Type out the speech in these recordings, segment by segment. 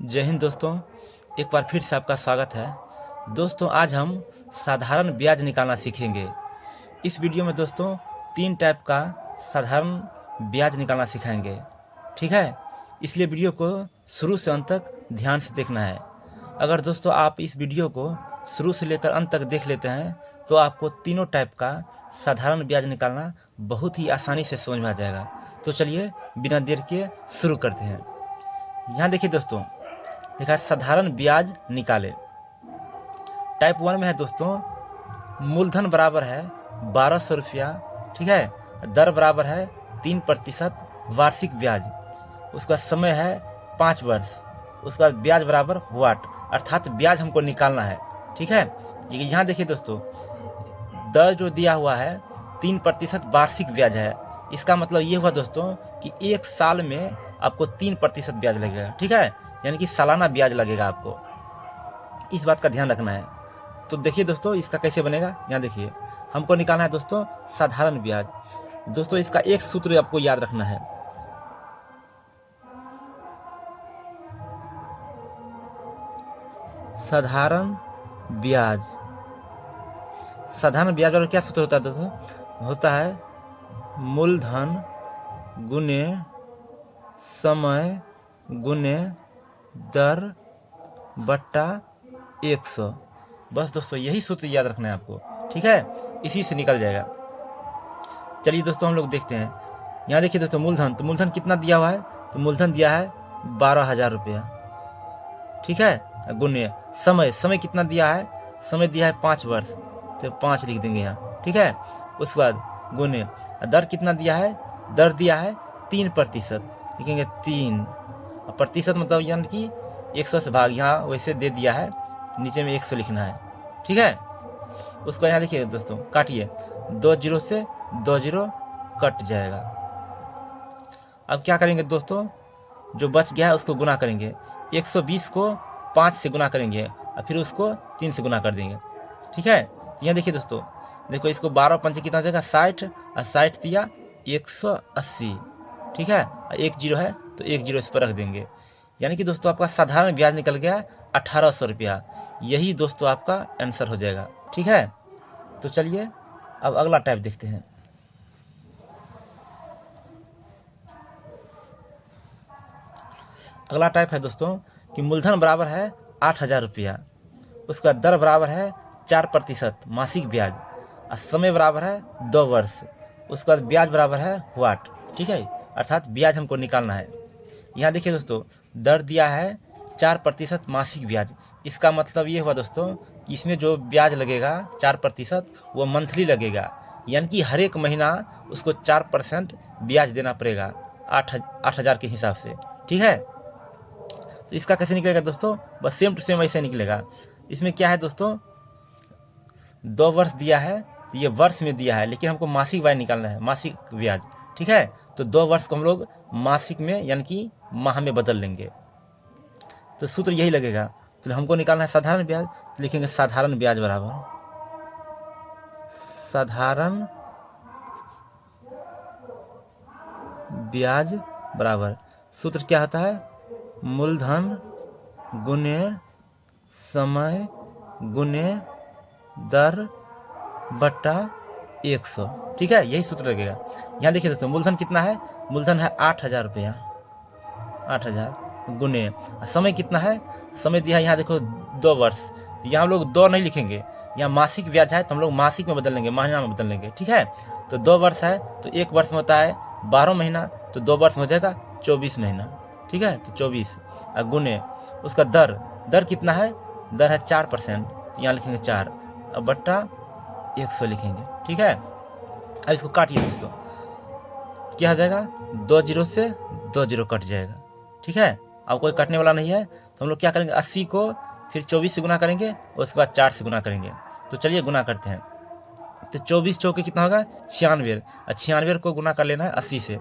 जय हिंद दोस्तों, एक बार फिर से आपका स्वागत है। दोस्तों आज हम साधारण ब्याज निकालना सीखेंगे। इस वीडियो में दोस्तों 3 टाइप का साधारण ब्याज निकालना सिखाएंगे, ठीक है। इसलिए वीडियो को शुरू से अंत तक ध्यान से देखना है। अगर दोस्तों आप इस वीडियो को शुरू से लेकर अंत तक देख लेते हैं तो आपको तीनों टाइप का साधारण ब्याज निकालना बहुत ही आसानी से समझ में आ जाएगा। तो चलिए बिना देर के शुरू करते हैं। यहाँ देखिए दोस्तों, लिखा है साधारण ब्याज निकाले। टाइप 1 में है दोस्तों, मूलधन बराबर है 1200 रुपया, ठीक है। दर बराबर है 3% वार्षिक ब्याज। उसका समय है 5 वर्ष। उसका ब्याज बराबर वाट, अर्थात ब्याज हमको निकालना है, ठीक है। यहाँ देखिए दोस्तों, दर जो दिया हुआ है 3% वार्षिक ब्याज है। इसका मतलब ये हुआ दोस्तों कि 1 साल में आपको 3% ब्याज लगेगा, ठीक है। यानी कि सालाना ब्याज लगेगा आपको, इस बात का ध्यान रखना है। तो देखिए दोस्तों, इसका कैसे बनेगा। यहाँ देखिए, हमको निकालना है दोस्तों साधारण ब्याज। दोस्तों इसका एक सूत्र आपको याद रखना है। साधारण ब्याज, साधारण ब्याज और क्या सूत्र होता है दोस्तों, होता है मूलधन गुने समय गुने दर बट्टा 100। बस दोस्तों यही सूत्र याद रखना है आपको, ठीक है। इसी से निकल जाएगा। चलिए दोस्तों हम लोग देखते हैं। यहाँ देखिए दोस्तों, मूलधन, तो मूलधन कितना दिया हुआ है, तो मूलधन दिया है 12,000 रुपया, ठीक है। गुने समय, समय कितना दिया है, समय दिया है 5 वर्ष, तो 5 लिख देंगे यहाँ, ठीक है। उसके बाद गुने दर कितना दिया है, दर दिया है 3%, लिखेंगे 3 प्रतिशत, मतलब यानी कि 100 से भाग, यहाँ वैसे दे दिया है, नीचे में 100 लिखना है, ठीक है। उसको यहाँ देखिए दोस्तों, काटिए, 2 जीरो से 2 जीरो कट जाएगा। अब क्या करेंगे दोस्तों, जो बच गया है उसको गुना करेंगे। 120 को 5 से गुना करेंगे और फिर उसको 3 से गुना कर देंगे, ठीक है। यहाँ देखिए दोस्तों, देखो इसको 12 पंचे कितना हो जाएगा 60, और 60 दिया 180, ठीक है। एक जीरो है तो एक जीरो इस पर रख देंगे। यानी कि दोस्तों आपका साधारण ब्याज निकल गया 1800 रुपया। यही दोस्तों आपका आंसर हो जाएगा, ठीक है। तो चलिए अब अगला टाइप देखते हैं। अगला टाइप है दोस्तों कि मूलधन बराबर है 8,000 रुपया। उसका दर बराबर है 4% मासिक ब्याज, और समय बराबर है 2 वर्ष। उसका ब्याज बराबर है वाट, ठीक है। अर्थात ब्याज हमको निकालना है। यहाँ देखिए दोस्तों, दर दिया है 4% मासिक ब्याज। इसका मतलब ये हुआ दोस्तों कि इसमें जो ब्याज लगेगा 4% वो मंथली लगेगा, यानी कि हर एक महीना उसको 4% ब्याज देना पड़ेगा 8,000 के हिसाब से, ठीक है। तो इसका कैसे निकलेगा दोस्तों, बस सेम टू सेम ऐसे निकलेगा। इसमें क्या है दोस्तों, 2 वर्ष दिया है, तो ये वर्ष में दिया है, लेकिन हमको मासिक ब्याज निकालना है, मासिक ब्याज, ठीक है। तो 2 वर्ष को हम लोग मासिक में यानी कि माह में बदल लेंगे, तो सूत्र यही लगेगा। तो हमको निकालना है साधारण ब्याज, तो लिखेंगे साधारण ब्याज बराबर साधारण ब्याज बराबर, सूत्र क्या होता है, मूलधन गुने समय गुने दर बट्टा 100, ठीक है। यही सूत्र लगेगा। यहाँ देखिए दोस्तों, मूलधन कितना है, मूलधन है 8,000 रुपया, 8,000 गुने समय कितना है, समय दिया है यहाँ देखो 2 वर्ष। यहाँ हम लोग 2 नहीं लिखेंगे, यहाँ मासिक ब्याज है तो हम लोग मासिक में बदल लेंगे, महीना में बदल लेंगे, ठीक है। तो 2 वर्ष है तो 1 वर्ष में होता है 12 महीना, तो 2 वर्ष में हो जाएगा 24 महीना, ठीक है। तो 24 गुने उसका दर, दर कितना है, दर है 4%, तो यहाँ लिखेंगे 4 और बट्टा 100 लिखेंगे, ठीक है। अब इसको काटिए दोस्तों, क्या हो जाएगा, 2 जीरो से 2 जीरो कट जाएगा, ठीक है। अब कोई कटने वाला नहीं है, तो हम लोग क्या करेंगे, 80 को फिर 24 से गुना करेंगे और उसके बाद 4 से गुना करेंगे। तो चलिए गुना करते हैं। तो 24 चौके कितना होगा 96, और 96 को गुना कर लेना है 80 से,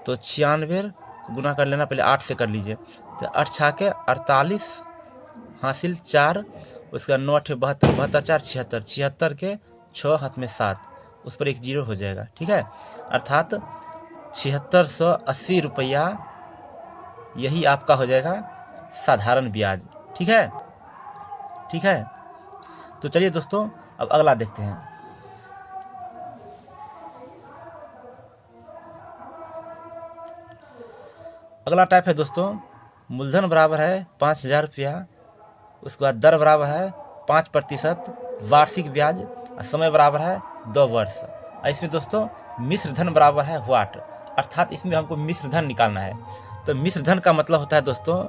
तो 96 को गुना कर लेना, पहले 8 से कर लीजिए। तो 8 छाके 48 हासिल 4, उसका 9 8 72, 72 4 76, 76 के 6 हाथ में 7, उस पर 1 जीरो हो जाएगा, ठीक है। अर्थात 7680 रुपया यही आपका हो जाएगा साधारण ब्याज। ठीक है, ठीक है। तो चलिए दोस्तों अब अगला देखते हैं। अगला टाइप है दोस्तों, मूलधन बराबर है 5,000 रुपया, उसके बाद दर बराबर है 5% वार्षिक ब्याज, समय बराबर है 2 वर्ष। इसमें दोस्तों मिश्र धन बराबर है व्हाट, अर्थात इसमें हमको मिश्र धन निकालना है। तो मिश्र धन का मतलब होता है दोस्तों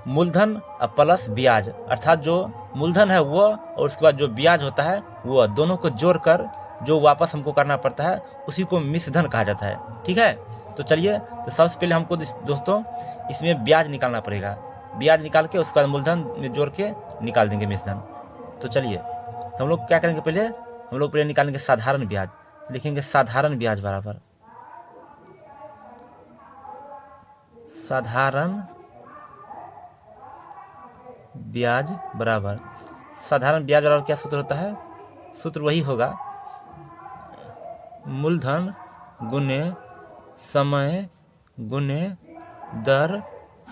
मूलधन प्लस ब्याज, अर्थात जो मूलधन है वो और उसके बाद जो ब्याज होता है वो दोनों को जोड़कर जो वापस हमको करना पड़ता है उसी को मिश्र धन कहा जाता है। ठीक है, तो चलिए, तो सबसे पहले हमको दोस्तों इसमें ब्याज निकालना पड़ेगा। ब्याज निकाल के उसके बाद मूलधन में जोड़ के निकाल देंगे मिश्र धन। तो चलिए, तो हम लोग क्या करेंगे, हम लोग पहले निकालेंगे साधारण ब्याज। लिखेंगे साधारण ब्याज बराबर साधारण ब्याज बराबर साधारण ब्याज बराबर क्या सूत्र होता है, सूत्र वही होगा मूलधन गुने समय गुने दर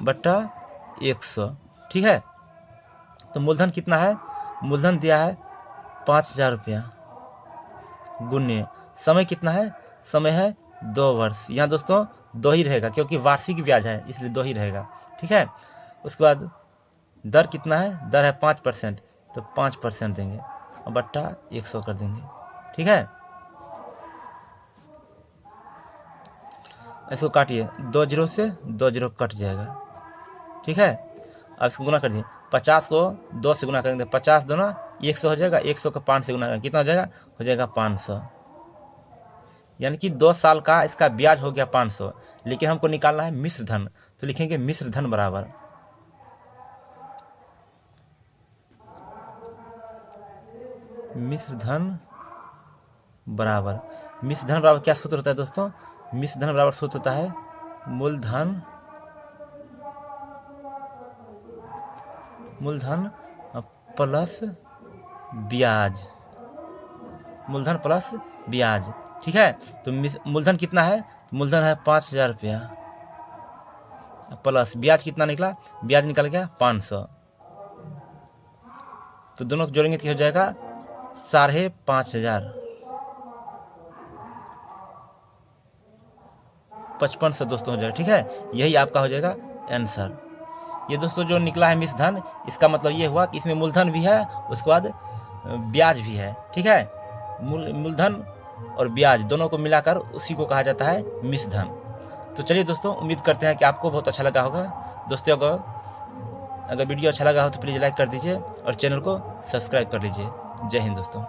बटा 100। ठीक है, तो मूलधन कितना है, मूलधन दिया है 5,000 रुपया, गुने समय कितना है, समय है 2 वर्ष। यहाँ दोस्तों 2 ही रहेगा क्योंकि वार्षिक ब्याज है इसलिए 2 ही रहेगा। ठीक है, उसके बाद दर कितना है, दर है 5%, तो 5% देंगे और बट्टा 100 कर देंगे। ठीक है, इसको काटिए, 2 जीरो से 2 जीरो कट जाएगा। ठीक है, अब इसको गुना कर दिए, 50 को 2 से गुना करेंगे, 50 दोनों 100 हो जाएगा, 100 को 5 से गुना करेंगे, कितना हो जाएगा 500। यानी कि 2 साल का इसका ब्याज हो गया 500, लेकिन हमको निकालना है मिश्र धन। तो लिखेंगे मिश्र धन बराबर मिश्र धन बराबर क्या सूत्र होता है दोस्तों, मिश्र धन बराबर सूत्र होता है मूलधन प्लस ब्याज, मूलधन प्लस ब्याज। ठीक है, तो मूलधन कितना है, मूलधन है 5,000 रुपया प्लस ब्याज कितना निकला, ब्याज निकल गया 500, तो दोनों को जोड़ेंगे तो हो जाएगा 5,500, 5500 दोस्तों हो जाएगा। ठीक है, यही आपका हो जाएगा आंसर। ये दोस्तों जो निकला है मिश्र धन, इसका मतलब ये हुआ कि इसमें मूलधन भी है उसके बाद ब्याज भी है। ठीक है, मूलधन और ब्याज दोनों को मिलाकर उसी को कहा जाता है मिश्र धन। तो चलिए दोस्तों, उम्मीद करते हैं कि आपको बहुत अच्छा लगा होगा। दोस्तों अगर वीडियो अच्छा लगा हो तो प्लीज़ लाइक कर दीजिए और चैनल को सब्सक्राइब कर लीजिए। जय हिंद दोस्तों।